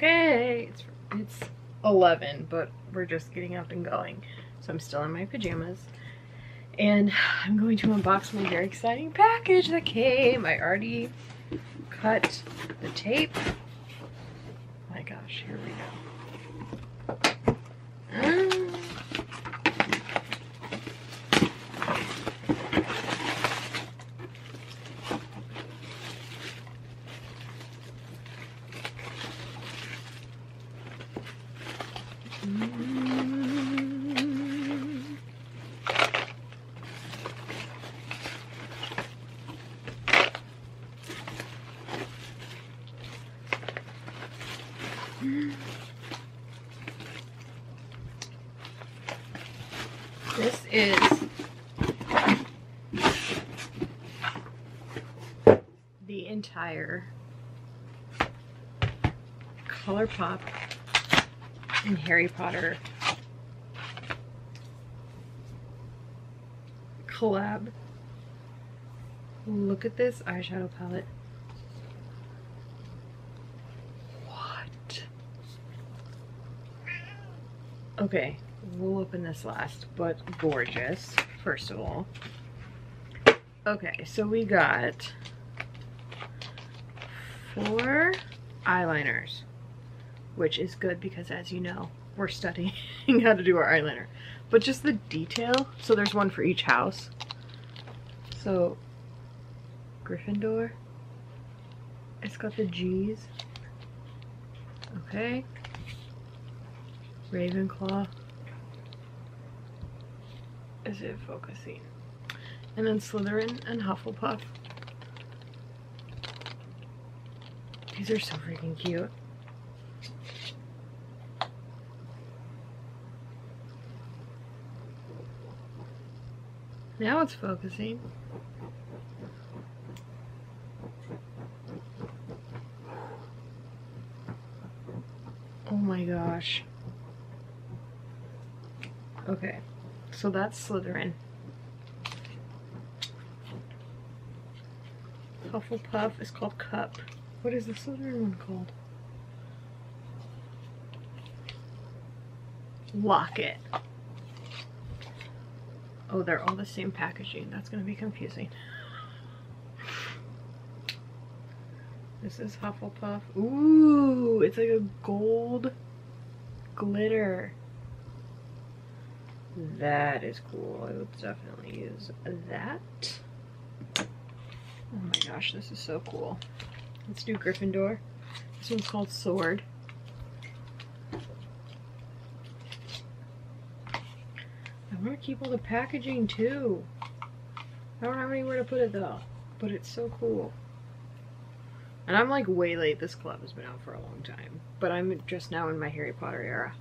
Okay, it's 11, but we're just getting up and going. So I'm still in my pajamas. And I'm going to unbox my very exciting package that came. I already cut the tape. My gosh, here we go. This is the entire Colour Pop and Harry Potter collab. Look at this eyeshadow palette. What? Okay, we'll open this last, but gorgeous, first of all. Okay, so we got 4 eyeliners, which is good because, as you know, we're studying how to do our eyeliner. But just the detail, so there's one for each house. So, Gryffindor, it's got the G's. Okay. Ravenclaw. Is it focusing? And then Slytherin and Hufflepuff. These are so freaking cute. Now it's focusing. Oh my gosh. Okay, so that's Slytherin. Hufflepuff is called Cup. What is the Slytherin one called? Locket. Oh, they're all the same packaging. That's gonna be confusing. This is Hufflepuff. Ooh, it's like a gold glitter. That is cool. I would definitely use that. Oh my gosh, this is so cool. Let's do Gryffindor. This one's called Sword. I want to keep all the packaging too. I don't have anywhere to put it though, but it's so cool. And I'm like way late. This club has been out for a long time, but I'm just now in my Harry Potter era.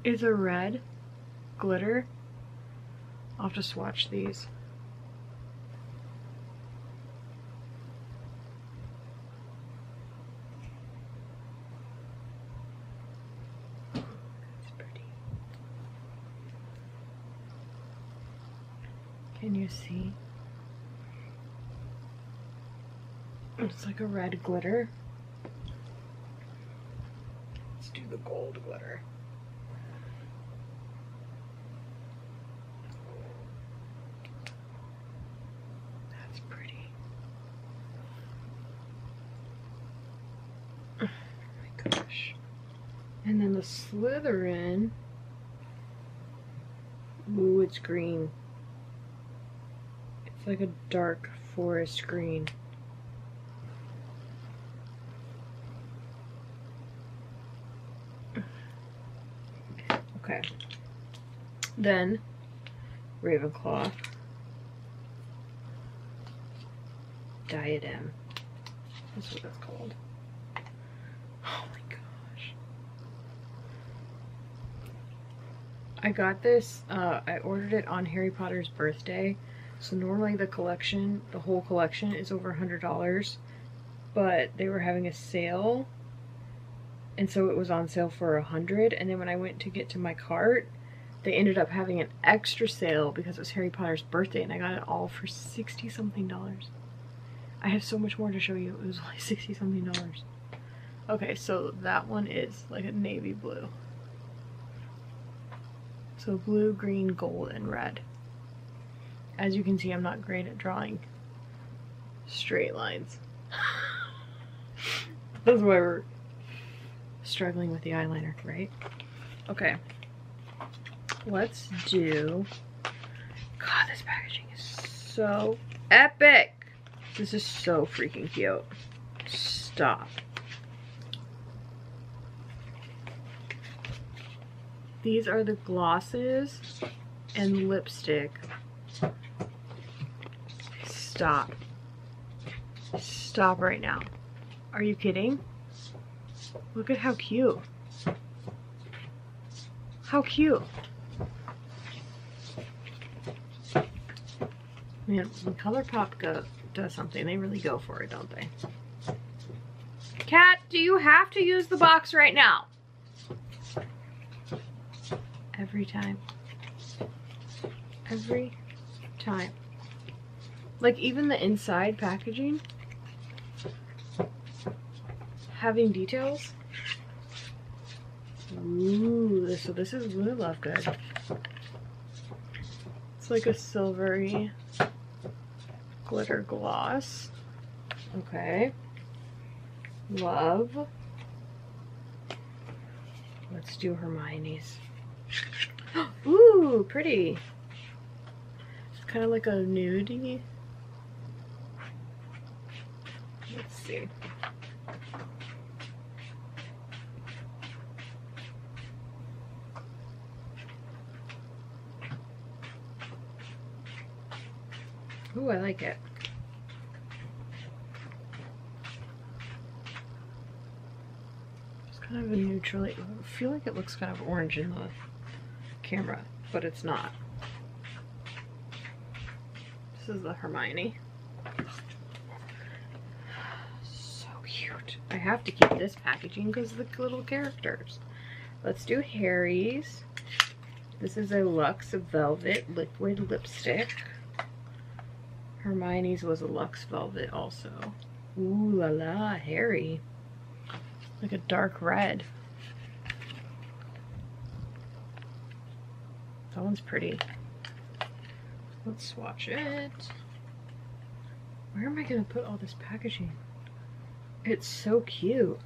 It's a red glitter. I'll have to swatch these. That's pretty. Can you see? It's like a red glitter. Let's do the gold glitter. And then the Slytherin, ooh, it's green. It's like a dark forest green. Okay. Then Ravenclaw, Diadem. That's what that's called. Oh my gosh. I got this, I ordered it on Harry Potter's birthday. So normally the collection, the whole collection is over $100, but they were having a sale. And so it was on sale for $100. And then when I went to get to my cart, they ended up having an extra sale because it was Harry Potter's birthday, and I got it all for $60-something. I have so much more to show you. It was only 60 something dollars. Okay, so that one is like a navy blue. So blue, green, gold, and red. As you can see, I'm not great at drawing straight lines. That's why we're struggling with the eyeliner, right? Okay. Let's do... God, this packaging is so epic! This is so freaking cute. Stop. These are the glosses and lipstick. Stop. Stop right now. Are you kidding? Look at how cute. How cute. Man, when Colour Pop does something, they really go for it, don't they? Kat, do you have to use the box right now? Every time. Every time. Like, even the inside packaging having details. Ooh, so this is really love good. It's like a silvery glitter gloss. Okay. Love. Let's do Hermione's. Ooh, pretty. It's kind of like a nudie. Let's see. Ooh, I like it. It's kind of a neutral. I feel like it looks kind of orange in the camera, but it's not. This is the Hermione. So cute. I have to keep this packaging because of the little characters. Let's do Harry's. This is a Luxe Velvet liquid lipstick. Hermione's was a Luxe Velvet also. Ooh la la, Harry. Like a dark red. That one's pretty. Let's swatch it. Where am I gonna put all this packaging? It's so cute.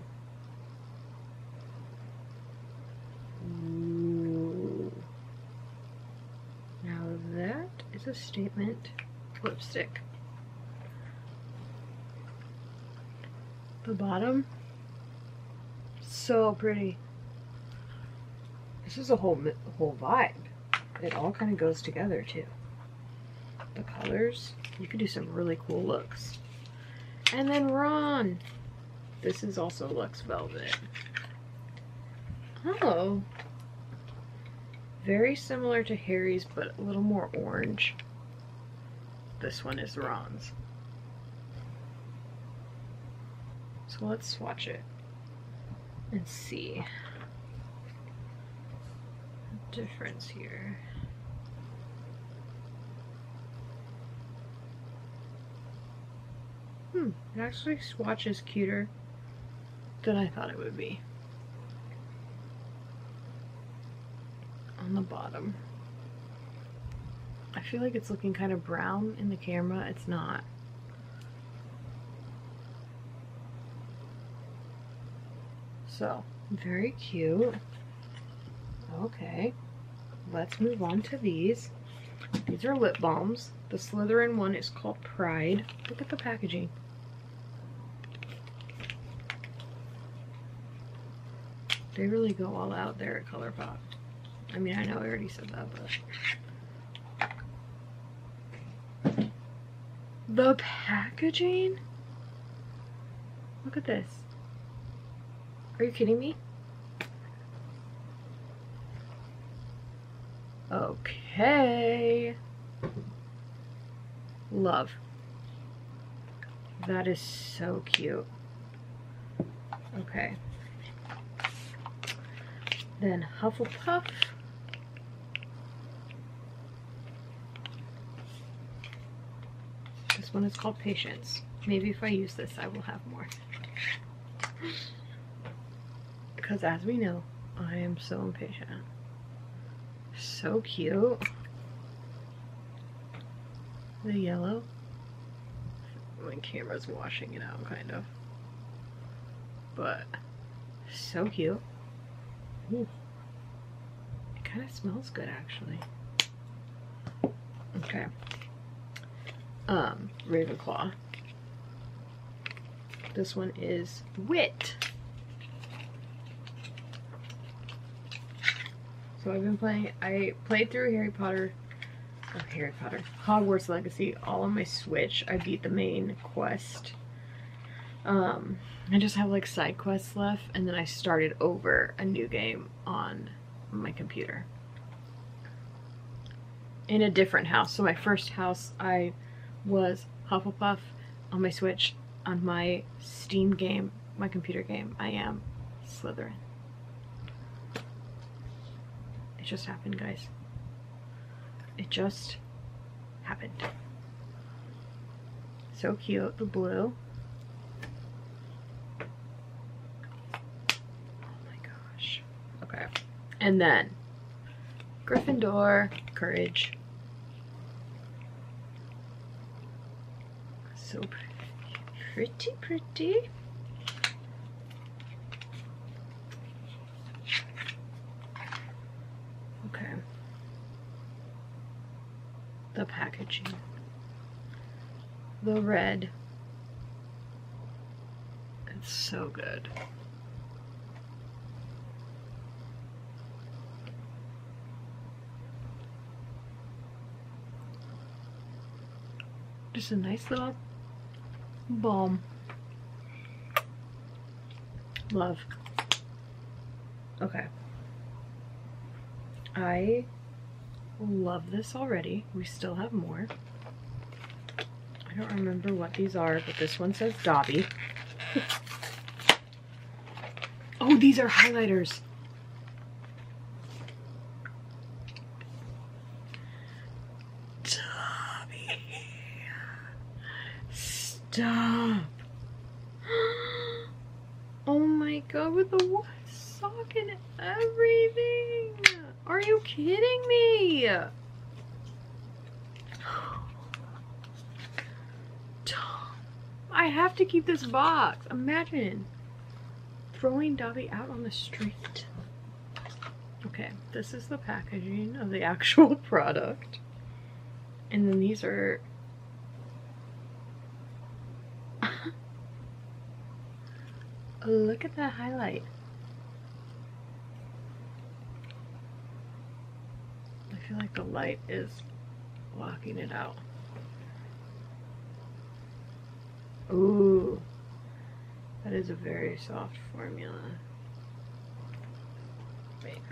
Ooh. Now that is a statement lipstick. The bottom, so pretty. This is a whole vibe. It all kind of goes together too. The colors, you could do some really cool looks. And then Ron. This is also Luxe Velvet. Oh. Very similar to Harry's, but a little more orange. This one is Ron's. So let's swatch it and see the difference here. It actually swatches cuter than I thought it would be. On the bottom. I feel like it's looking kind of brown in the camera. It's not. So, very cute. Okay, let's move on to these. These are lip balms. The Slytherin one is called Pride. Look at the packaging. They really go all out there at Colour Pop. I mean, I know I already said that, but... The packaging? Look at this. Are you kidding me? Okay. Love. That is so cute. Okay. Then Hufflepuff. This one is called Patience. Maybe if I use this, I will have more. Because as we know, I am so impatient. So cute. The yellow. My camera's washing it out, kind of. But so cute. Ooh. It kind of smells good, actually. Okay. Ravenclaw. This one is Wit. So I've been playing, I played through Hogwarts Legacy all on my Switch. I beat the main quest. I just have like side quests left, and then I started over a new game on my computer. In a different house. So my first house, I was Hufflepuff. On my Switch, on my Steam game, my computer game, I am Slytherin. It just happened, guys. It just happened. So cute, the blue. Oh my gosh. Okay. And then Gryffindor, Courage. So pretty, pretty. Okay. The packaging. The red. It's so good. Just a nice little balm. Love. Okay. I love this already. We still have more. I don't remember what these are, but this one says Dobby. Oh, these are highlighters. Dobby. Stop. Oh my god, with the white sock and everything. Are you kidding me? I have to keep this box. Imagine throwing Dobby out on the street. Okay, this is the packaging of the actual product. And then these are... Look at that highlight. I feel like the light is blocking it out. Ooh, that is a very soft formula. Wait,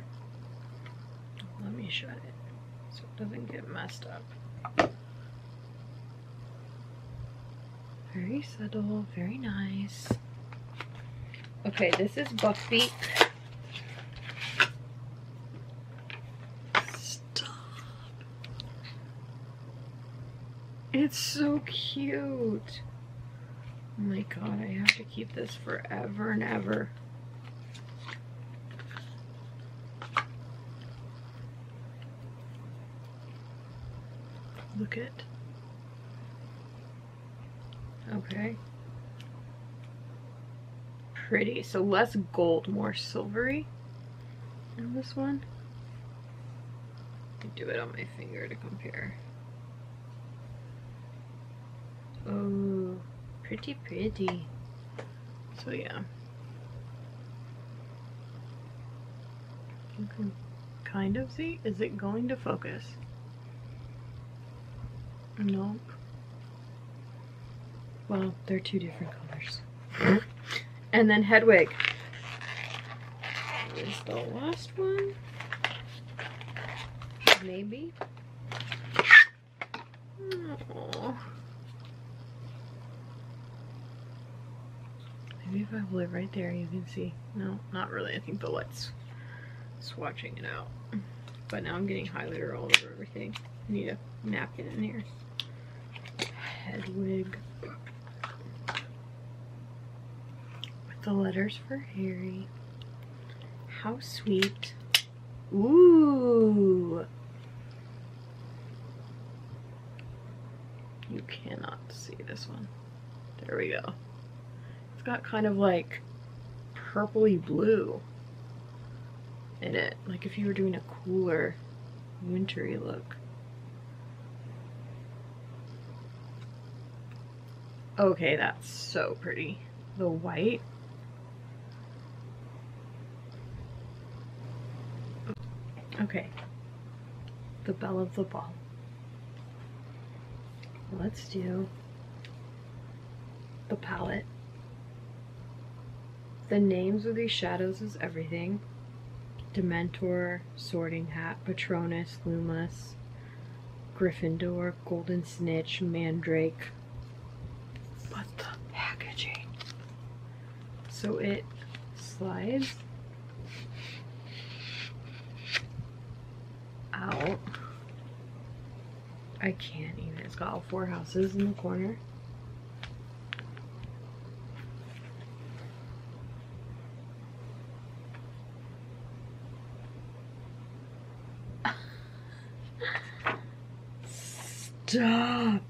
let me shut it so it doesn't get messed up. Very subtle, very nice. Okay, this is Buckbeak. Stop. It's so cute. Oh my god, I have to keep this forever and ever. Look at. Okay. Pretty. So less gold, more silvery in this one. I can do it on my finger to compare. Oh. Pretty, pretty. So yeah. You can kind of see. Is it going to focus? Nope. Well, they're two different colors. And then Hedwig is the last one. Maybe. Aww. Maybe if I hold it right there, you can see. No, not really. I think the light's swatching it out. But now I'm getting highlighter all over everything. I need a napkin in here. Hedwig. The letters for Harry. How sweet. Ooh. You cannot see this one. There we go. It's got kind of like purpley blue in it. Like if you were doing a cooler, wintry look. Okay, that's so pretty. The white. Okay. The belle of the ball. Let's do the palette. The names of these shadows is everything. Dementor, Sorting Hat, Patronus, Loomis, Gryffindor, Golden Snitch, Mandrake. But the packaging. So it slides out. I can't even. It's got all 4 houses in the corner. Stop!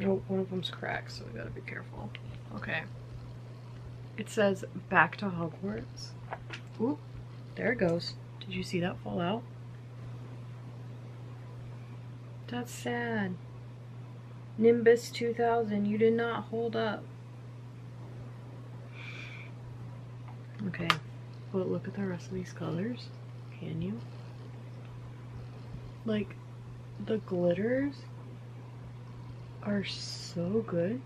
Oh, one of them's cracked, so we gotta be careful. Okay. It says back to Hogwarts. Ooh, there it goes. Did you see that fall out? That's sad. Nimbus 2000, you did not hold up. Okay, but look at the rest of these colors. Can you? Like, the glitters are so good.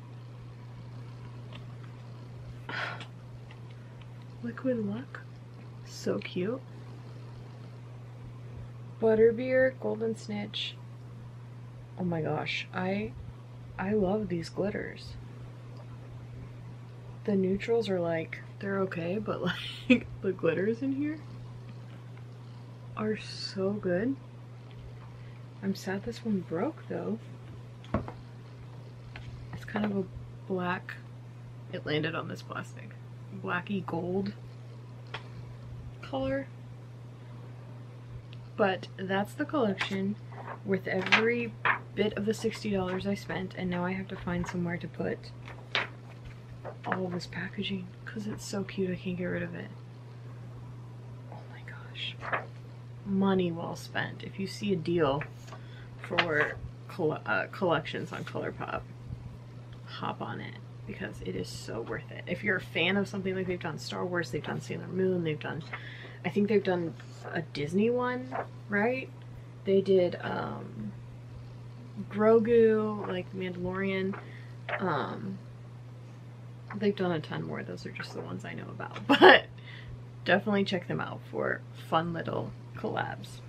Liquid Luck, so cute. Butterbeer, Golden Snitch. Oh my gosh, I love these glitters. The neutrals are like, they're okay, but like the glitters in here are so good. I'm sad this one broke though. It's kind of a black, it landed on this plastic, blacky gold color. But that's the collection with every bit of the $60 I spent, and now I have to find somewhere to put all of this packaging because it's so cute. I can't get rid of it. Oh my gosh. Money well spent. If you see a deal for collections on Colour Pop, hop on it because it is so worth it. If you're a fan of something like they've done Star Wars, they've done Sailor Moon, they've done, I think they've done a Disney one, right? They did Grogu, like Mandalorian. They've done a ton more. Those are just the ones I know about. But definitely check them out for fun little collabs.